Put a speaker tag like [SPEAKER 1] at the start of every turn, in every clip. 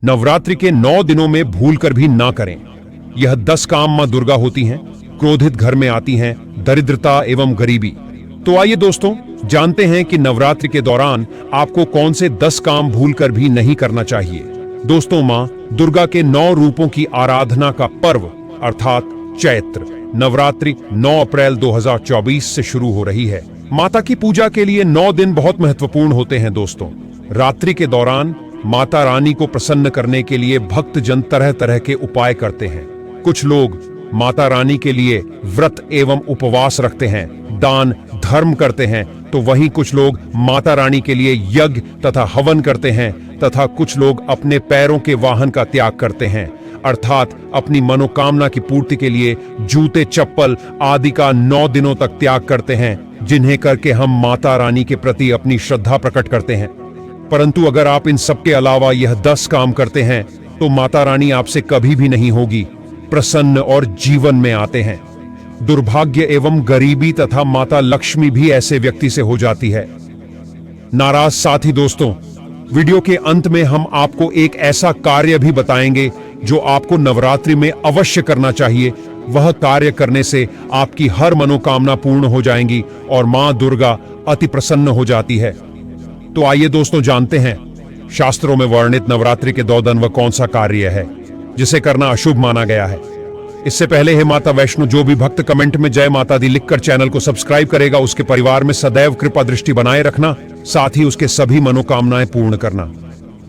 [SPEAKER 1] नवरात्रि के 9 दिनों में भूल कर भी ना करें। यह 10 काम मां दुर्गा होती हैं, क्रोधित घर में आती हैं, दरिद्रता एवं गरीबी। तो आइए दोस्तों, जानते हैं कि नवरात्रि के दौरान आपको कौन से 10 काम भूल कर भी नहीं करना चाहिए। दोस्तों, मां दुर्गा के 9 रूपों की आराधना का पर्व अर्थात चैत्र नवरात्रि 9 अप्रैल 2024 से शुरू हो रही है। माता की पूजा के लिए 9 दिन बहुत महत्वपूर्ण होते हैं। दोस्तों, रात्रि के दौरान माता रानी को प्रसन्न करने के लिए भक्त जन तरह तरह के उपाय करते हैं। कुछ लोग माता रानी के लिए व्रत एवं उपवास रखते हैं, दान धर्म करते हैं, तो वहीं कुछ लोग माता रानी के लिए यज्ञ तथा हवन करते हैं, तथा कुछ लोग अपने पैरों के वाहन का त्याग करते हैं, अर्थात अपनी मनोकामना की पूर्ति के लिए जूते चप्पल आदि का 9 दिनों तक त्याग करते हैं, जिन्हें करके हम माता रानी के प्रति अपनी श्रद्धा प्रकट करते हैं। परंतु अगर आप इन सब के अलावा यह 10 काम करते हैं तो माता रानी आपसे कभी भी नहीं होगी प्रसन्न और जीवन में आते हैं। दुर्भाग्य एवं गरीबी तथा माता लक्ष्मी भी ऐसे व्यक्ति से हो जाती है नाराज। साथी दोस्तों, वीडियो के अंत में हम आपको एक ऐसा कार्य भी बताएंगे जो आपको नवरात्रि में अवश्य करना चाहिए। वह कार्य करने से आपकी हर मनोकामना पूर्ण हो जाएंगी और मां दुर्गा अति प्रसन्न हो जाती है। तो आइए दोस्तों, जानते हैं शास्त्रों में वर्णित नवरात्रि के 2 दिन वह कौन सा कार्य है जिसे करना अशुभ माना गया है। इससे पहले हे माता वैष्णो, जो भी भक्त कमेंट में जय माता दी लिखकर चैनल को सब्सक्राइब करेगा, उसके परिवार में सदैव कृपा दृष्टि बनाए रखना, साथ ही उसके सभी मनोकामनाएं पूर्ण करना।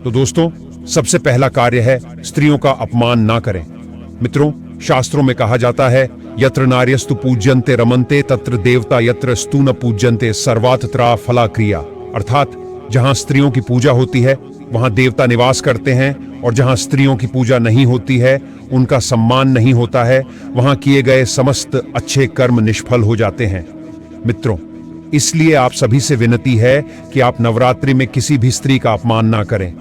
[SPEAKER 1] तो दोस्तों, सबसे पहला कार्य है स्त्रियों का अपमान ना करें। मित्रों, शास्त्रों में कहा जाता है, यत्र नार्यस्तु पूज्यन्ते रमन्ते तत्र देवता यत्र स्तु न पूज्यन्ते सर्वात्र फला क्रिया, अर्थात जहां स्त्रियों की पूजा होती है वहां देवता निवास करते हैं, और जहां स्त्रियों की पूजा नहीं होती है, उनका सम्मान नहीं होता है, वहां किए गए समस्त अच्छे कर्म निष्फल हो जाते हैं। मित्रों, इसलिए आप सभी से विनती है कि आप नवरात्रि में किसी भी स्त्री का अपमान ना करें।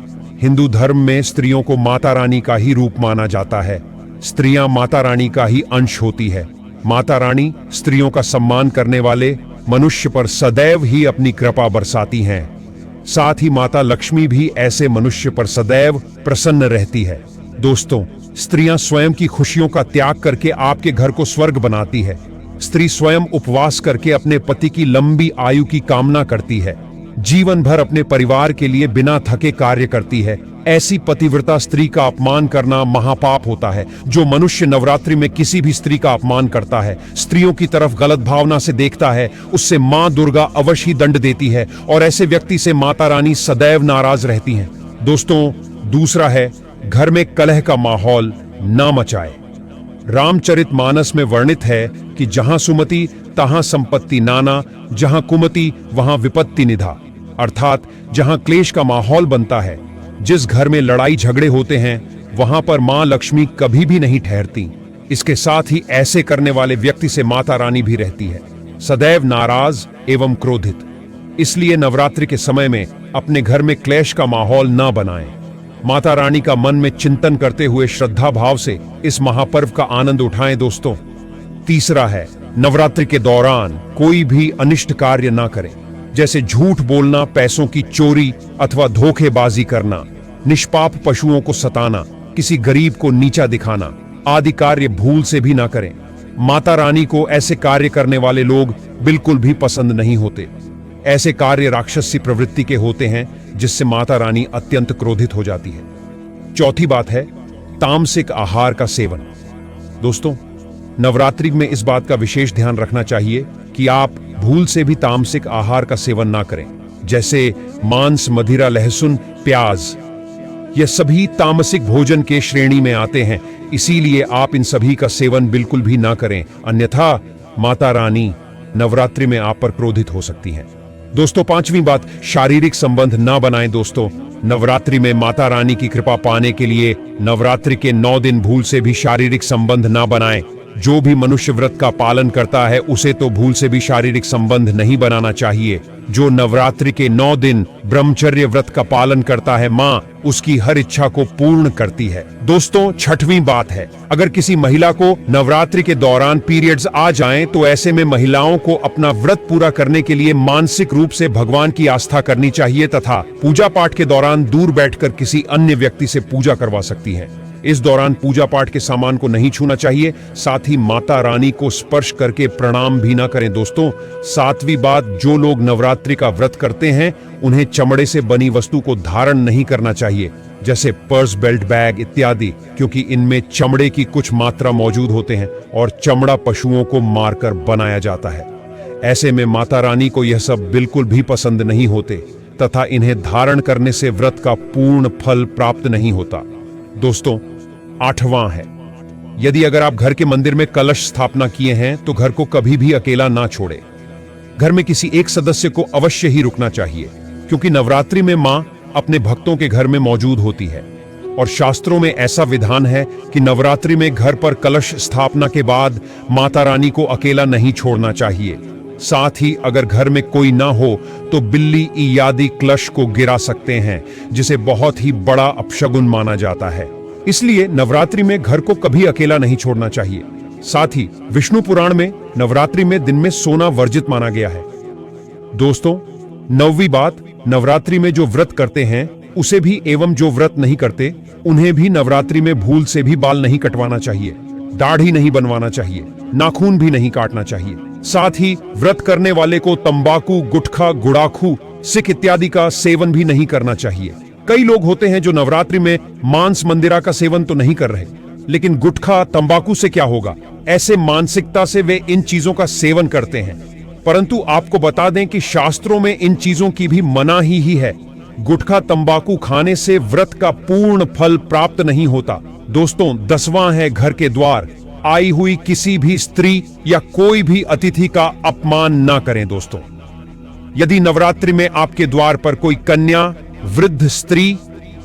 [SPEAKER 1] हिंदू धर्म में स्त्रियों को माता रानी का ही रूप माना जाता है। स्त्रियां माता रानी का ही अंश होती है। माता रानी स्त्रियों का सम्मान करने वाले मनुष्य पर सदैव ही अपनी कृपा बरसाती हैं। साथ ही माता लक्ष्मी भी ऐसे मनुष्य पर सदैव प्रसन्न रहती है। दोस्तों, स्त्रियां स्वयं की खुशियों का त्याग करके आपके घर को स्वर्ग बनाती है। स्त्री स्वयं उपवास करके अपने पति की लंबी आयु की कामना करती है, जीवन भर अपने परिवार के लिए बिना थके कार्य करती है। ऐसी पतिव्रता स्त्री का अपमान करना महापाप होता है। जो मनुष्य नवरात्रि में किसी भी स्त्री का अपमान करता है, स्त्रियों की तरफ गलत भावना से देखता है, उससे मां दुर्गा अवश्य ही दंड देती है, और ऐसे व्यक्ति से माता रानी सदैव नाराज रहती हैं। दोस्तों, दूसरा है घर में कलह का माहौल ना मचाए। रामचरितमानस में वर्णित है कि जहां सुमति तहां संपत्ति नाना, जहां कुमति वहां विपत्ति निधा, अर्थात जहां क्लेश का माहौल बनता है, जिस घर में लड़ाई झगड़े होते हैं, वहां पर मां लक्ष्मी कभी भी नहीं ठहरती। इसके साथ ही ऐसे करने वाले व्यक्ति से माता रानी भी रहती है, सदैव नाराज एवं क्रोधित। इसलिए नवरात्रि के समय में अपने घर में क्लेश का माहौल न बनाएं। माता रानी का मन में चिंतन करते हुए श्रद्धा भाव से इस महापर्व का आनंद उठाएं। दोस्तों, तीसरा है नवरात्रि के दौरान कोई भी अनिष्ट कार्य ना करें, जैसे झूठ बोलना, पैसों की चोरी अथवा धोखेबाजी करना, निष्पाप पशुओं को सताना, किसी गरीब को नीचा दिखाना आदि कार्य भूल से भी ना करें। माता रानी को ऐसे कार्य करने वाले लोग बिल्कुल भी पसंद नहीं होते। ऐसे कार्य राक्षसी प्रवृत्ति के होते हैं, जिससे माता रानी अत्यंत क्रोधित हो जाती है। चौथी बात है तामसिक आहार का सेवन। दोस्तों, नवरात्रि में इस बात का विशेष ध्यान रखना चाहिए कि आप भूल से भी तामसिक आहार का सेवन ना करें, जैसे मांस, मदिरा, लहसुन, प्याज। यह सभी तामसिक भोजन के श्रेणी में आते हैं, इसीलिए आप इन सभी का सेवन बिल्कुल भी ना करें, अन्यथा माता रानी नवरात्रि में आप पर क्रोधित हो सकती हैं। दोस्तों, पांचवी बात, शारीरिक संबंध ना बनाएं। दोस्तों, नवरात्रि में माता रानी की कृपा पाने के लिए नवरात्रि के 9 दिन भूल से भी शारीरिक संबंध ना बनाएं। जो भी मनुष्य व्रत का पालन करता है उसे तो भूल से भी शारीरिक संबंध नहीं बनाना चाहिए। जो नवरात्रि के 9 दिन ब्रह्मचर्य व्रत का पालन करता है, माँ उसकी हर इच्छा को पूर्ण करती है। दोस्तों, छठवीं बात है, अगर किसी महिला को नवरात्रि के दौरान पीरियड्स आ जाएं तो ऐसे में महिलाओं को अपना व्रत पूरा करने के लिए मानसिक रूप से भगवान की आस्था करनी चाहिए तथा पूजा पाठ के दौरान दूर बैठकर किसी अन्य व्यक्ति से पूजा करवा सकती हैं। इस दौरान पूजा पाठ के सामान को नहीं छूना चाहिए, साथ ही माता रानी को स्पर्श करके प्रणाम भी ना करें। दोस्तों, 7वीं बात, जो लोग नवरात्रि का व्रत करते हैं उन्हें चमड़े से बनी वस्तु को धारण नहीं करना चाहिए, जैसे पर्स, बेल्ट, बैग इत्यादि, क्योंकि इनमें चमड़े की कुछ मात्रा मौजूद होते हैं और चमड़ा पशुओं को मारकर बनाया जाता है। ऐसे में माता रानी को यह सब बिल्कुल भी पसंद नहीं होते तथा इन्हें धारण करने से व्रत का पूर्ण फल प्राप्त नहीं होता। दोस्तों, 8वां है, यदि अगर आप घर के मंदिर में कलश स्थापना किए हैं तो घर को कभी भी अकेला ना छोड़े। घर में किसी एक सदस्य को अवश्य ही रुकना चाहिए, क्योंकि नवरात्रि में मां अपने भक्तों के घर में मौजूद होती है और शास्त्रों में ऐसा विधान है कि नवरात्रि में घर पर कलश स्थापना के बाद माता रानी को अकेला नहीं छोड़ना चाहिए। साथ ही अगर घर में कोई ना हो तो बिल्ली इत्यादि कलश को गिरा सकते हैं, जिसे बहुत ही बड़ा अपशगुन माना जाता है। इसलिए नवरात्रि में घर को कभी अकेला नहीं छोड़ना चाहिए। साथ ही विष्णु पुराण में नवरात्रि में दिन में सोना वर्जित माना गया है। दोस्तों, 9वीं बात, नवरात्रि में जो व्रत करते हैं उसे भी एवं जो व्रत नहीं करते उन्हें भी नवरात्रि में भूल से भी बाल नहीं कटवाना चाहिए, दाढ़ी नहीं बनवाना चाहिए, नाखून भी नहीं काटना चाहिए। साथ ही व्रत करने वाले को तंबाकू, गुटखा, गुड़ाखू, सिक इत्यादि का सेवन भी नहीं करना चाहिए। कई लोग होते हैं जो नवरात्रि में मांस मंदिरा का सेवन तो नहीं कर रहे, लेकिन गुटखा, तंबाकू से क्या होगा, ऐसे मानसिकता से वे इन चीजों का सेवन करते हैं। परंतु आपको बता दें कि शास्त्रों में इन चीजों की भी मनाही ही है। गुटखा, तंबाकू खाने से व्रत का पूर्ण फल प्राप्त नहीं होता। दोस्तों, 10वां है, घर के द्वार आई हुई किसी भी स्त्री या कोई भी अतिथि का अपमान ना करें। दोस्तों, यदि नवरात्रि में आपके द्वार पर कोई कन्या, वृद्ध स्त्री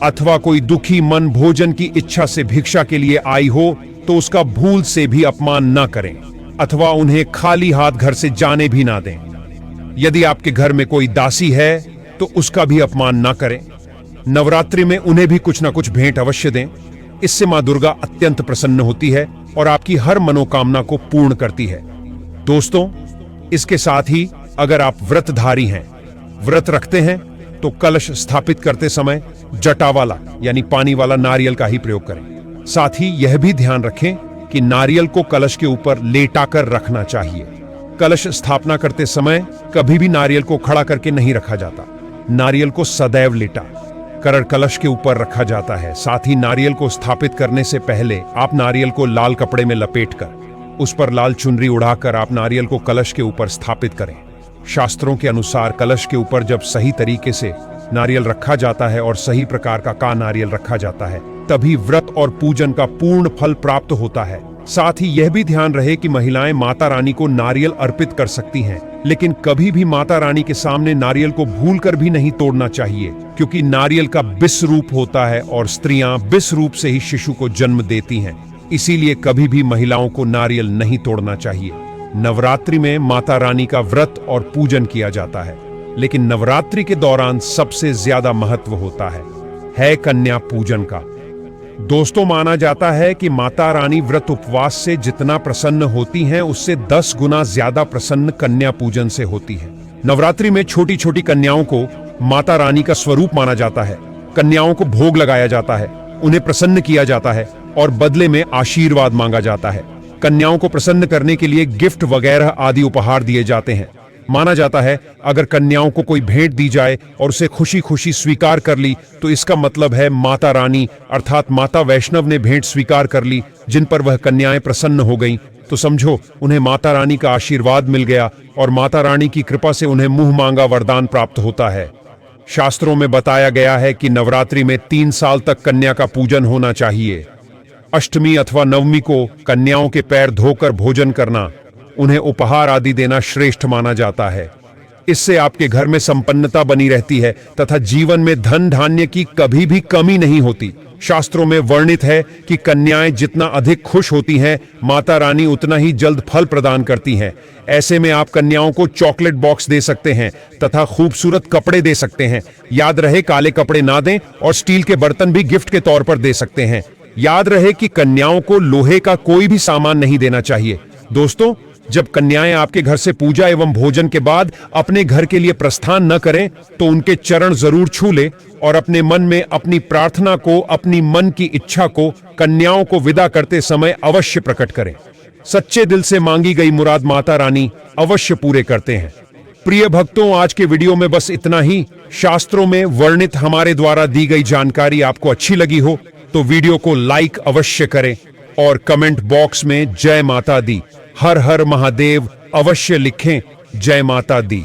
[SPEAKER 1] अथवा कोई दुखी मन भोजन की इच्छा से भिक्षा के लिए आई हो तो उसका भूल से भी अपमान ना करें अथवा उन्हें खाली हाथ घर से जाने भी ना दें। यदि आपके घर में कोई दासी है तो उसका भी अपमान ना करें। नवरात्रि में उन्हें भी कुछ ना कुछ भेंट अवश्य दें। इससे मां दुर्गा अत्यंत प्रसन्न होती है और आपकी हर मनोकामना को पूर्ण करती है। दोस्तों, इसके साथ ही अगर आप व्रतधारी हैं, व्रत रखते हैं, तो कलश स्थापित करते समय जटा वाला यानी पानी वाला नारियल का ही प्रयोग करें। साथ ही यह भी ध्यान रखें कि नारियल को कलश के ऊपर लेटाकर रखना चाहिए। कलश स्थापना करते समय कभी भी नारियल को खड़ा करके नहीं रखा जाता। नारियल को सदैव लेटा कर कलश के ऊपर रखा जाता है। साथ ही नारियल को स्थापित करने से पहले आप नारियल को लाल कपड़े में लपेटकर उस पर लाल चुनरी उड़ाकर आप नारियल को कलश के ऊपर स्थापित करें। शास्त्रों के अनुसार कलश के ऊपर जब सही तरीके से नारियल रखा जाता है और सही प्रकार का नारियल रखा जाता है, तभी व्रत और पूजन का पूर्ण फल प्राप्त होता है। साथ ही यह भी ध्यान रहे कि महिलाएं माता रानी को नारियल अर्पित कर सकती हैं, लेकिन कभी भी माता रानी के सामने नारियल को भूलकर भी नहीं तोड़ना चाहिए, क्योंकि नारियल का विष रूप होता है और स्त्रियां विष रूप से ही शिशु को जन्म देती हैं। इसीलिए कभी भी महिलाओं को नारियल नहीं तोड़ना चाहिए। नवरात्रि में माता रानी का व्रत और पूजन किया जाता है, लेकिन नवरात्रि के दौरान सबसे ज्यादा महत्व होता है कन्या पूजन का। दोस्तों, माना जाता है कि माता रानी व्रत उपवास से जितना प्रसन्न होती हैं, उससे 10 गुना ज्यादा प्रसन्न कन्या पूजन से होती है। नवरात्रि में छोटी छोटी कन्याओं को माता रानी का स्वरूप माना जाता है। कन्याओं को भोग लगाया जाता है, उन्हें प्रसन्न किया जाता है और बदले में आशीर्वाद मांगा जाता है। कन्याओं को प्रसन्न करने के लिए गिफ्ट वगैरह आदि उपहार दिए जाते हैं। माना जाता है अगर कन्याओं को कोई भेंट दी जाए और उसे खुशी खुशी स्वीकार कर ली तो इसका मतलब है माता रानी अर्थात माता वैष्णव ने भेंट स्वीकार कर ली, जिन पर वह कन्याएं प्रसन्न हो गईं। तो समझो उन्हें माता रानी का आशीर्वाद मिल गया और माता रानी की कृपा से उन्हें मुंह मांगा वरदान प्राप्त होता है। शास्त्रों में बताया गया है कि नवरात्रि में 3 साल तक कन्या का पूजन होना चाहिए। अष्टमी अथवा नवमी को कन्याओं के पैर धोकर भोजन करना, उन्हें उपहार आदि देना श्रेष्ठ माना जाता है। इससे आपके घर में संपन्नता बनी रहती है तथा जीवन में धन धान्य की कभी भी कमी नहीं होती। शास्त्रों में वर्णित है कि कन्याएं जितना अधिक खुश होती हैं, माता रानी उतना ही जल्द फल प्रदान करती हैं। ऐसे में आप कन्याओं को चॉकलेट बॉक्स दे सकते हैं तथा खूबसूरत कपड़े दे सकते हैं। याद रहे, काले कपड़े ना दें और स्टील के बर्तन भी गिफ्ट के तौर पर दे सकते हैं। याद रहे कि कन्याओं को लोहे का कोई भी सामान नहीं देना चाहिए। दोस्तों, जब कन्याएं आपके घर से पूजा एवं भोजन के बाद अपने घर के लिए प्रस्थान न करें तो उनके चरण जरूर छू ले और अपने मन में अपनी प्रार्थना को, अपनी मन की इच्छा को कन्याओं को विदा करते समय अवश्य प्रकट करें। सच्चे दिल से मांगी गई मुराद माता रानी अवश्य पूरे करते हैं। प्रिय भक्तों, आज के वीडियो में बस इतना ही। शास्त्रों में वर्णित हमारे द्वारा दी गई जानकारी आपको अच्छी लगी हो तो वीडियो को लाइक अवश्य करें और कमेंट बॉक्स में जय माता दी, हर हर महादेव अवश्य लिखें। जय माता दी।